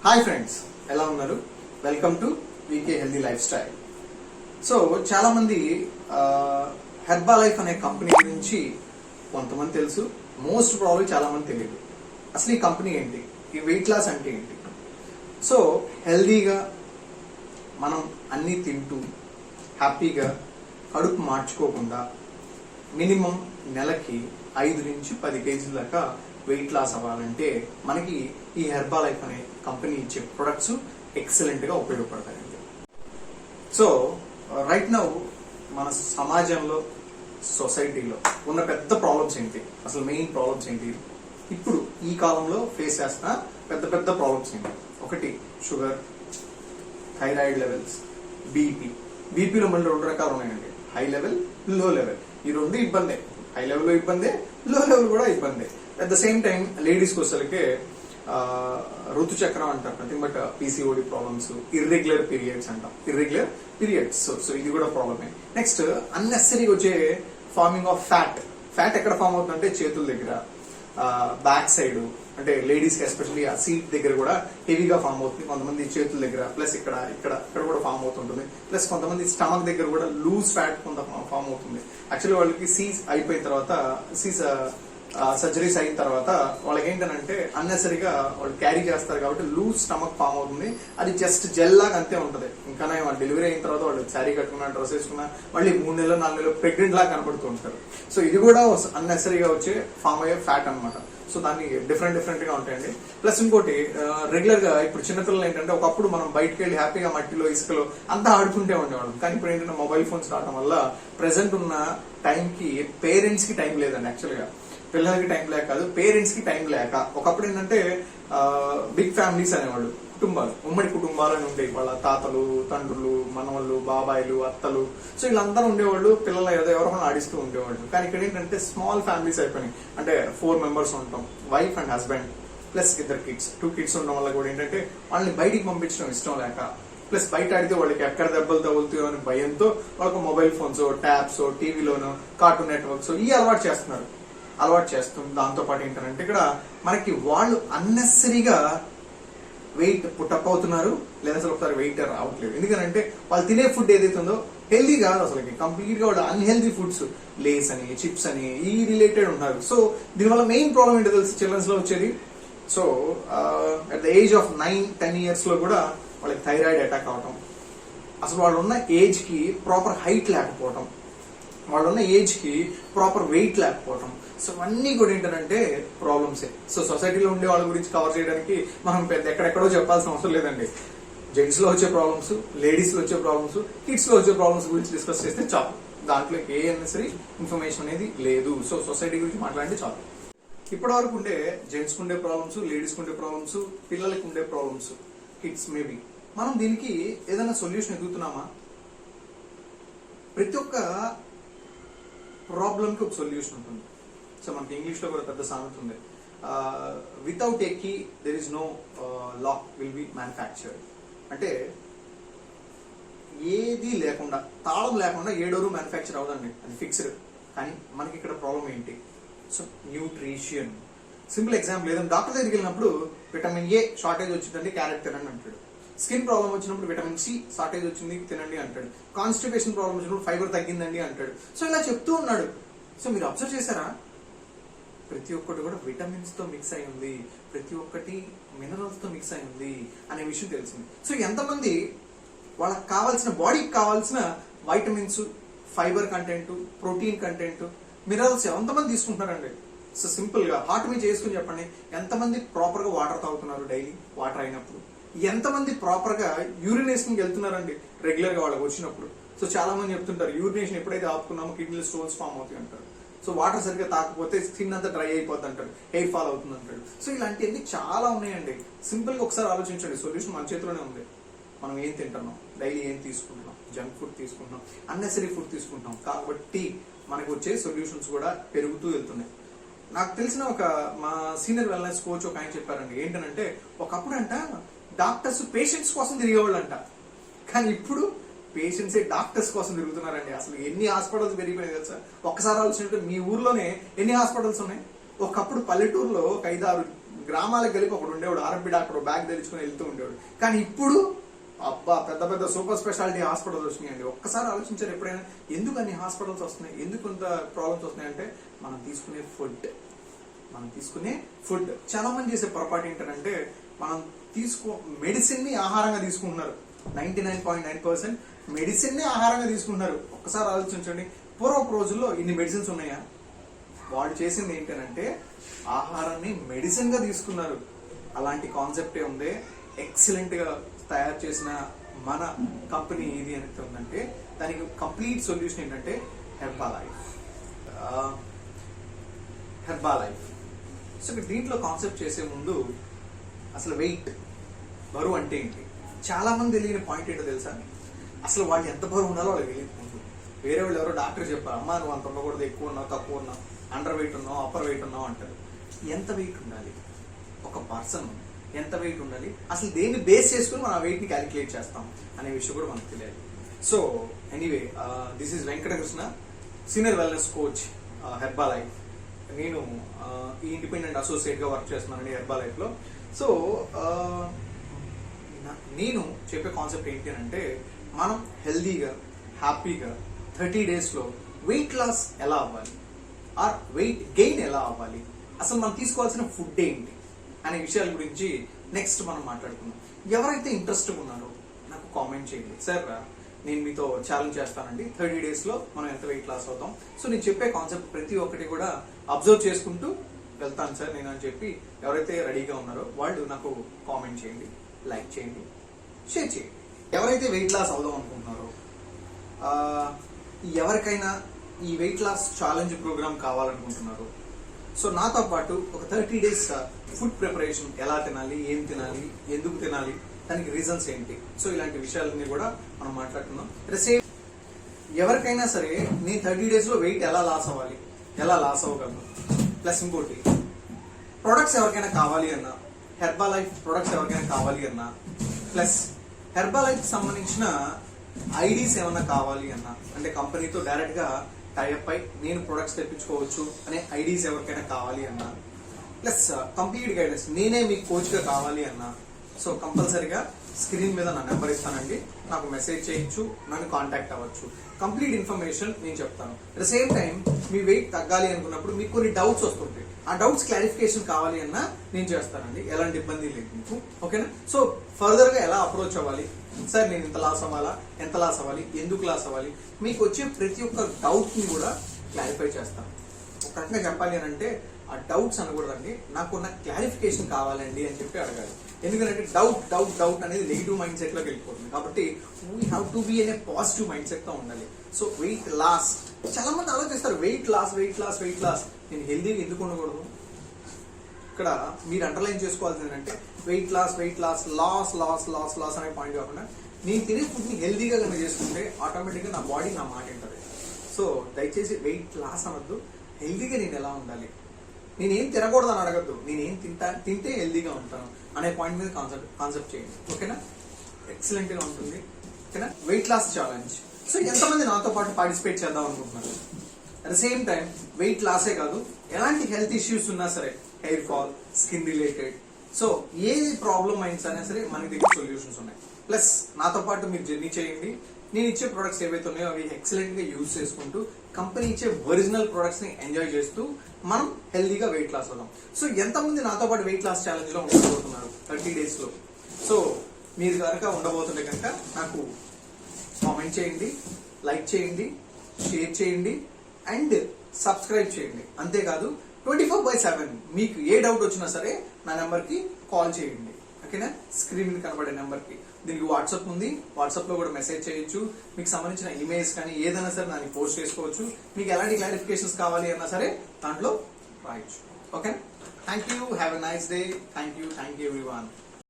Hi friends, ఎలా ఉన్నారు? Welcome to VK healthy lifestyle. So చాలా మంది హెర్బా లైఫ్ అనే కంపెనీ గురించి కొంతమంది తెలుసు, మోస్ట్ ప్రాబ్లీ చాలా మంది తెలియదు. అసలు ఈ కంపెనీ ఏంటి, ఈ వెయిట్ లాస్ అంటే ఏంటి? సో హెల్దీగా మనం అన్నీ తింటూ హ్యాపీగా కడుపు మార్చుకోకుండా మినిమం నెలకి 5 నుంచి 10 కేజీల దాకా వెయిట్ లాస్ అవ్వాలంటే మనకి ఈ హెర్బా లైఫ్ అనే కంపెనీ ఇచ్చే ప్రొడక్ట్స్ ఎక్సలెంట్ గా ఉపయోగపడతాయండి. సో రైట్ నౌ మన సమాజంలో, సొసైటీలో ఉన్న పెద్ద ప్రాబ్లమ్స్ ఏంటి, అసలు మెయిన్ ప్రాబ్లమ్స్ ఏంటి, ఇప్పుడు ఈ కాలంలో ఫేస్ చేస్తున్న పెద్ద పెద్ద ప్రాబ్లమ్స్ ఏంటి? ఒకటి షుగర్, థైరాయిడ్ లెవెల్స్, బీపీలో మళ్ళీ 2 రకాలు ఉన్నాయండి, హై లెవెల్, లో లెవెల్. ఈ 2 ఇబ్బందే, హై లెవెల్లో ఇబ్బందే, లో లెవెల్ కూడా ఇబ్బందే. అట్ ద సేమ్ టైం లేడీస్కి వచ్చేసరికి ఋతుచక్రం అంటారు, nothing but PCOD problems, irregular periods అంటాం, ఇర్రెగ్యులర్ పీరియడ్స్. సో ఇది కూడా ప్రాబ్లమే. నెక్స్ట్ అన్నెసరీగా వచ్చే ఫార్మింగ్ ఆఫ్ ఫ్యాట్ ఎక్కడ ఫామ్ అవుతుందంటే చేతుల దగ్గర, బ్యాక్ సైడ్, అంటే లేడీస్ కి ఎస్పెషల్లీ ఆ సీట్ దగ్గర కూడా హెవీగా ఫామ్ అవుతుంది. కొంతమంది చేతుల దగ్గర, ప్లస్ ఇక్కడ కూడా ఫామ్ అవుతుంటుంది. ప్లస్ కొంతమంది స్టమక్ దగ్గర కూడా లూజ్ ఫ్యాట్ కొంత ఫామ్ అవుతుంది. యాక్చువల్లీ వాళ్ళకి సీజ్ అయిపోయిన తర్వాత, సర్జరీస్ అయిన తర్వాత వాళ్ళకి ఏంటంటే అన్నెసరీగా వాళ్ళు క్యారీ చేస్తారు కాబట్టి లూజ్ స్టమక్ ఫామ్ అవుతుంది. అది జస్ట్ జెల్ లాగా అంతే ఉంటుంది. ఇంకా వాళ్ళు డెలివరీ అయిన తర్వాత వాళ్ళు శారీ కట్టుకున్నా, డ్రెస్ వేసుకున్నా, మళ్ళీ 3 నెలలు 4 నెలలు ప్రెగ్నెంట్ లాగా కనబడుతూ ఉంటారు. సో ఇది కూడా అన్నెసరీగా వచ్చే ఫామ్ అయ్యే ఫ్యాట్ అనమాట. సో దాన్ని డిఫరెంట్ గా ఉంటాయండి. ప్లస్ ఇంకోటి, రెగ్యులర్ గా ఇప్పుడు చిన్నపిల్లలు ఏంటంటే ఒకప్పుడు మనం బయటకు వెళ్ళి హ్యాపీగా మట్టిలో, ఇసుకలో అంతా ఆడుకుంటే ఉండేవాళ్ళం. కానీ ఇప్పుడు ఏంటంటే మొబైల్ ఫోన్స్ రావడం వల్ల ప్రెసెంట్ ఉన్న టైంకి పేరెంట్స్ కి టైం లేదండి. యాక్చువల్గా పిల్లలకి టైం లేక కాదు, పేరెంట్స్ కి టైం లేక. ఒకప్పుడు ఏంటంటే బిగ్ ఫ్యామిలీస్ అనేవాళ్ళు, కుటుంబాలు, ఉమ్మడి కుటుంబాలు అని ఉండేవి. వాళ్ళ తాతలు, తండ్రులు, మనవళ్ళు, బాబాయిలు, అత్తలు, సో వీళ్ళందరూ ఉండేవాళ్ళు. పిల్లలు ఎవరో ఆడిస్తూ ఉండేవాళ్ళు. కానీ ఇక్కడ ఏంటంటే స్మాల్ ఫ్యామిలీస్ అయిపోయినాయి. అంటే 4 మెంబర్స్ ఉంటాం, wife and husband plus 2 kids. 2 kids ఉండడం వల్ల కూడా ఏంటంటే వాళ్ళని బయటికి పంపించడం ఇష్టం లేక, ప్లస్ బయట ఆడితే వాళ్ళకి ఎక్కడ దెబ్బలు తగులుతాయో అని భయంతో వాళ్ళకు మొబైల్ ఫోన్స్, ట్యాబ్స్, టీవీలోను, కార్టూన్ నెట్వర్క్స్ ఈ అలవాటు చేస్తుంది. దాంతో పాటు ఏంటంటే ఇక్కడ మనకి వాళ్ళు అన్నెసరీగా వెయిట్ పుట్టప్ అవుతున్నారు, లేదా అసలు ఒకసారి వెయిట్ రావట్లేదు. ఎందుకంటే వాళ్ళు తినే ఫుడ్ ఏదైతే ఉందో హెల్దీ కాదు, అసలు కంప్లీట్ గా వాళ్ళు అన్హెల్దీ ఫుడ్స్, లేస్ అని, చిప్స్ అని ఈ రిలేటెడ్ ఉన్నారు. సో దీనివల్ల మెయిన్ ప్రాబ్లం ఏంటో తెలుసు చిల్డ్రన్స్ లో వచ్చేది. So at the age of 9-10 years లో కూడా వాళ్ళకి థైరాయిడ్ అటాక్ అవటం, అసలు వాళ్ళు ఉన్న ఏజ్ కి ప్రాపర్ హైట్ లేకపోవటం, వాళ్ళు ఉన్న ఏజ్ కి ప్రాపర్ వెయిట్ లేకపోవటం. సో అన్ని కూడా ఏంటంటే ప్రాబ్లమ్సే. సో సొసైటీలో ఉండే వాళ్ళ గురించి కవర్ చేయడానికి మనం ఎక్కడెక్కడో చెప్పాల్సిన అవసరం లేదండి. జెంట్స్ లో వచ్చే ప్రాబ్లమ్స్, లేడీస్ లో వచ్చే ప్రాబ్లమ్స్, కిడ్స్ లో వచ్చే ప్రాబ్లమ్స్ గురించి డిస్కస్ చేస్తే చాలు. దాంట్లో ఏ అన్నెసరీ ఇన్ఫర్మేషన్ అనేది లేదు. సో సొసైటీ గురించి మాట్లాడితే చాలు. ఇప్పటి వరకు ఉండే జెంట్స్ ఉండే ప్రాబ్లమ్స్, లేడీస్ ఉండే ప్రాబ్లమ్స్, పిల్లలకి ఉండే ప్రాబ్లమ్స్, కిడ్స్ మేబీ, మనం దీనికి ఏదైనా సొల్యూషన్ ఎదుగుతున్నామా? ప్రతి ఒక్క ప్రాబ్లంకి ఒక సొల్యూషన్ ఉంటుంది. సో మనకి ఇంగ్లీష్ లో కూడా పెద్ద సామెత ఉంది, without a key there is no lock will be manufactured. అంటే ఏది లేకుండా, తాళం లేకుండా ఏ డోరు మ్యానుఫ్యాక్చర్ అవ్వదండి, అది ఫిక్స్డ్. కానీ మనకి ఇక్కడ ప్రాబ్లం ఏంటి? So nutrition. సింపుల్ ఎగ్జాంపుల్, ఏదైనా డాక్టర్ దగ్గరికి వెళ్ళినప్పుడు విటమిన్ ఏ షార్టేజ్ వచ్చిందంటే క్యారెట్ తినండి అంటాడు. స్కిన్ ప్రాబ్లం వచ్చినప్పుడు విటమిన్ సి షార్టేజ్ వచ్చింది తినండి అంటాడు. కాన్స్టిపేషన్ ప్రాబ్లం వచ్చినప్పుడు ఫైబర్ తగ్గిందండి అంటాడు. సో ఇలా చెప్తూ ఉన్నాడు. సో మీరు అబ్జర్వ్ చేశారా? ప్రతి ఒక్కటి కూడా విటమిన్స్ తో మిక్స్ అయి ఉంది, ప్రతి ఒక్కటి మినరల్స్ తో మిక్స్ అయి ఉంది అనే విషయం తెలిసింది. సో ఎంతమంది వాళ్ళకి కావాల్సిన, బాడీకి కావాల్సిన vitamins, fibre content, protein content, minerals ఎంతమంది తీసుకుంటున్నారండి? సో సింపుల్ గా హార్ట్ మీద చేసుకుని చెప్పండి, ఎంతమంది ప్రాపర్ గా వాటర్ తాగుతున్నారు డైలీ? వాటర్ అయినప్పుడు ఎంతమంది ప్రాపర్ గా యూరినేషన్ కి వెళ్తున్నారండి రెగ్యులర్ గా వాళ్ళకి వచ్చినప్పుడు? సో చాలా మంది చెప్తుంటారు, యూరినేషన్ ఎప్పుడైతే ఆపుకున్నామో కిడ్నీలో స్టోన్స్ ఫామ్ అవుతాయి అంటారు. సో వాటర్ సరిగ్గా తాకపోతే స్కిన్ అంతా డ్రై అయిపోద్ది అంటాడు, హెయిర్ ఫాల్ అవుతుంది అంటాడు. సో ఇలాంటివన్నీ చాలా ఉన్నాయండి. సింపుల్ గా ఒకసారి ఆలోచించండి, సొల్యూషన్ మన చేతిలోనే ఉంది. మనం ఏం తింటున్నాం, డైలీ ఏం తీసుకుంటున్నాం, జంక్ ఫుడ్ తీసుకుంటున్నాం, అన్నెసరీ ఫుడ్ తీసుకుంటున్నాం, కాబట్టి మనకు వచ్చే సొల్యూషన్స్ కూడా పెరుగుతూ వెళ్తున్నాయి. నాకు తెలిసిన మా సీనియర్ వెల్నెస్ కోచ్ ఒక ఆయన చెప్పారండి, ఏంటంటే ఒకప్పుడు అంట డాక్టర్స్ పేషెంట్స్ కోసం తిరిగేవాళ్ళు అంట, కానీ ఇప్పుడు పేషెంట్సే డాక్టర్స్ కోసం తిరుగుతున్నారండి. అసలు ఎన్ని హాస్పిటల్స్ పెరిగిపోయాయి కదా సార్. ఒక్కసారి ఆలోచించుకుంటే మీ ఊర్లోనే ఎన్ని హాస్పిటల్స్ ఉన్నాయి? ఒకప్పుడు పల్లెటూరులో 5-6 గ్రామాలకు కలిపి ఒకడు ఉండేవాడు, ఆర్ఎంపీ డాక్టర్ బ్యాగ్ తెచ్చుకుని వెళ్తూ ఉండేవాడు. కానీ ఇప్పుడు అబ్బా పెద్ద పెద్ద సూపర్ స్పెషాలిటీ హాస్పిటల్స్ వచ్చినాయండి. ఒక్కసారి ఆలోచించారు ఎప్పుడైనా ఎందుకు అన్ని హాస్పిటల్స్ వస్తున్నాయి, ఎందుకు ఇంత ప్రాబ్లమ్స్ వస్తున్నాయంటే మనం తీసుకునే ఫుడ్. చాలా మంది చేసే పొరపాటు ఏంటంటే మనం మెడిసిన్ ని ఆహారంగా తీసుకుంటున్నారు. 99.9% మెడిసిన్ ని ఆహారంగా తీసుకుంటున్నారు. ఒక్కసారి ఆలోచించండి, పూర్వపు రోజుల్లో ఇన్ని మెడిసిన్స్ ఉన్నాయా? వాళ్ళు చేసింది ఏంటంటే ఆహారాన్ని మెడిసిన్ గా తీసుకున్నారు. అలాంటి కాన్సెప్టే ఉంది. ఎక్సలెంట్ గా తయారు చేసిన మన కంపెనీ ఏది అని ఉందంటే దానికి కంప్లీట్ సొల్యూషన్ ఏంటంటే హెర్బాలైఫ్. సో దీంట్లో కాన్సెప్ట్ చేసే ముందు అసలు బరువు అంటే ఏంటి, చాలా మంది తెలియని పాయింట్ ఏంటో తెలుసా? అసలు వాళ్ళు ఎంత బరువు ఉండాలో వాళ్ళకి తెలియదు. వేరే వాళ్ళు ఎవరో డాక్టర్ చెప్పారు, అమ్మా నువ్వు అంత ఉండకూడదు, ఎక్కువ ఉన్నావు, తక్కువ ఉన్నావు, అండర్ వెయిట్ ఉన్నావు, అప్పర్ వెయిట్ ఉన్నావు అంటారు. ఎంత వెయిట్ ఉండాలి, ఒక పర్సన్ ఎంత వెయిట్ ఉండాలి, అసలు దేన్ని బేస్ చేసుకుని మనం ఆ వెయిట్ ని క్యాలిక్యులేట్ చేస్తాం అనే విషయం కూడా మనకు తెలియాలి. So anyway, this is Venkatakrishna, senior wellness coach Herbalife. నేను ఈ ఇండిపెండెంట్ అసోసియేట్ గా వర్క్ చేస్తున్నానండి హెర్బాలైఫ్ లో. సో నేను చెప్పే కాన్సెప్ట్ ఏంటి అంటే మనం హెల్దీగా హ్యాపీగా 30 days లో వెయిట్ లాస్ ఎలా అవ్వాలి ఆర్ వెయిట్ గెయిన్ ఎలా అవ్వాలి, అసలు మనం తీసుకోవాల్సిన ఫుడ్ ఏంటి అనే విషయాల గురించి నెక్స్ట్ మనం మాట్లాడుకుందాం. ఎవరైతే ఇంట్రెస్ట్ ఉన్నారో నాకు కామెంట్ చేయండి, సార్ నేను మీతో ఛాలెంజ్ చేస్తానండి 30 days లో మనం ఎంత వెయిట్ లాస్ అవుతాం. సో నేను చెప్పే కాన్సెప్ట్ ప్రతి ఒక్కటి కూడా అబ్జర్వ్ చేసుకుంటూ వెళ్తాను సార్ నేను అని చెప్పి ఎవరైతే రెడీగా ఉన్నారో వాళ్ళు నాకు కామెంట్ చేయండి, లైక్ చేయండి, షేర్ చేయండి. ఎవరైతే వెయిట్ లాస్ అవుదాం అనుకుంటున్నారో, ఎవరికైనా ఈ వెయిట్ లాస్ ఛాలెంజ్ ప్రోగ్రామ్ కావాలనుకుంటున్నారు, సో నాతో పాటు ఒక 30 days ఫుడ్ ప్రిపరేషన్, ఎలా తినాలి, ఏం తినాలి, ఎందుకు తినాలి, దానికి రీజన్స్ ఏంటి, సో ఇలాంటి విషయాలన్నీ కూడా మనం మాట్లాడుకుందాం. సేమ్ ఎవరికైనా సరే నేను 30 days లో వెయిట్ ఎలా లాస్ అవ్వాలి, ఎలా లాస్ అవ్వగలను, ప్లస్ ఇంకోటి ప్రొడక్ట్స్ ఎవరికైనా కావాలి అన్నా, హెర్బాలైఫ్ ప్రొడక్ట్స్ ఎవరికైనా కావాలి అన్నా, ప్లస్ హెర్బాలైఫ్ సంబంధించిన ఐడీస్ ఏమన్నా కావాలి అన్నా, అంటే కంపెనీతో డైరెక్ట్ గా టైఅప్ అయి నేను ప్రొడక్ట్స్ తెప్పించుకోవచ్చు అనే ఐడీస్ ఎవరికైనా కావాలి అన్నా, ప్లస్ కంప్లీట్ గైడెన్స్ నేనే మీకు కోచ్ గా కావాలి అన్నా, సో కంపల్సరీగా స్క్రీన్ మీద నా నెంబర్ ఇస్తానండి, నాకు మెసేజ్ చేయొచ్చు, నన్ను కాంటాక్ట్ అవ్వచ్చు. కంప్లీట్ ఇన్ఫర్మేషన్ నేను చెప్తాను. అట్ ద సేమ్ టైం మీ వెయిట్ తగ్గాలి అనుకున్నప్పుడు మీకు కొన్ని డౌట్స్ వస్తుంటాయి, ఆ డౌట్స్ క్లారిఫికేషన్ కావాలి అన్నా నేను చేస్తానండి, ఎలాంటి ఇబ్బంది లేదు మీకు. ఓకేనా? సో ఫర్దర్ గా ఎలా అప్రోచ్ అవ్వాలి, సార్ నేను ఇంత లాస్ అవ్వాలా, ఎంత లాస్ అవ్వాలి, ఎందుకు లాస్ అవ్వాలి, మీకు వచ్చే ప్రతి ఒక్క డౌట్ ని కూడా క్లారిఫై చేస్తాను. ఒక రకంగా చెప్పాలి అని అంటే ఆ డౌట్స్ అనకూడదండి, నాకున్న క్లారిఫికేషన్ కావాలండి అని చెప్పి అడగాలి. ఎందుకంటే డౌట్ అనేది నెగిటివ్ మైండ్ సెట్ లోకి వెళ్ళిపోతుంది. కాబట్టి వీ హ్యావ్ టు బి అనే పాజిటివ్ మైండ్ సెట్ తో ఉండాలి. సో వెయిట్ లాస్, చాలా మంది ఆలోచిస్తారు వెయిట్ లాస్. నేను హెల్దీగా ఎందుకు ఉండకూడదు? ఇక్కడ మీరు అండర్లైన్ చేసుకోవాల్సింది ఏంటంటే వెయిట్ లాస్ అనే పాయింట్ కాకుండా నేను తినే ఫుడ్ ని హెల్దీగా కనుక చేసుకుంటే ఆటోమేటిక్ గా నా బాడీ నా మాట వింటది. సో దయచేసి వెయిట్ లాస్ అనొద్దు, హెల్దీగా నేను ఎలా ఉండాలి, నేనేం తినకూడదు అని అడగద్దు, నేనేం తింటే హెల్దీగా ఉంటాను అనే పాయింట్ మీద కాన్సెప్ట్ చేయండి. ఓకేనా? ఎక్సలెంట్ గా ఉంటుంది. ఓకేనా? Wait loss challenge. సో ఎంతమంది నాతో పాటు పార్టిసిపేట్ చేద్దాం అనుకుంటున్నారు? At the same time weight లాసే కాదు, ఎలాంటి హెల్త్ ఇష్యూస్ ఉన్నా సరే, hair fall, skin related, so ఏ ప్రాబ్లమ్ అయినా సరే మన దగ్గర సొల్యూషన్స్ ఉన్నాయి. ప్లస్ నాతో పాటు మీరు జర్నీ చేయండి. నేను ఇచ్చే ప్రొడక్ట్స్ ఏవైతే ఉన్నాయో అవి ఎక్సలెంట్ గా యూజ్ చేసుకుంటూ కంపెనీ ఇచ్చే ఒరిజినల్ ప్రొడక్ట్స్ ని ఎంజాయ్ చేస్తూ మనం హెల్దీగా వెయిట్ లాస్ అవుతాం. సో ఎంతమంది నాతో పాటు వెయిట్ లాస్ ఛాలెంజ్ లో ఉండబోతున్నారు 30 days లో? సో మీరు కనుక ఉండబోతుంటే కనుక నాకు కామెంట్ చేయండి, లైక్ చేయండి, షేర్ చేయండి అండ్ సబ్స్క్రైబ్ చేయండి. అంతేకాదు 24/7 మీకు ఏ డౌట్ వచ్చినా సరే నా నెంబర్ కి కాల్ చేయండి. ఓకేనా? స్క్రీన్ మీద కనబడే నెంబర్ కి. దీనికి వాట్సాప్ ఉంది, వాట్సాప్ లో కూడా మెసేజ్ చేయొచ్చు. మీకు సంబంధించిన ఇమెయిల్స్ కానీ ఏదైనా సరే దాన్ని పోస్ట్ చేసుకోవచ్చు. మీకు ఎలాంటి క్లారిఫికేషన్స్ కావాలి అన్నా సరే దాంట్లో రాయొచ్చు. Okay? Thank you, have a nice day. Thank you everyone.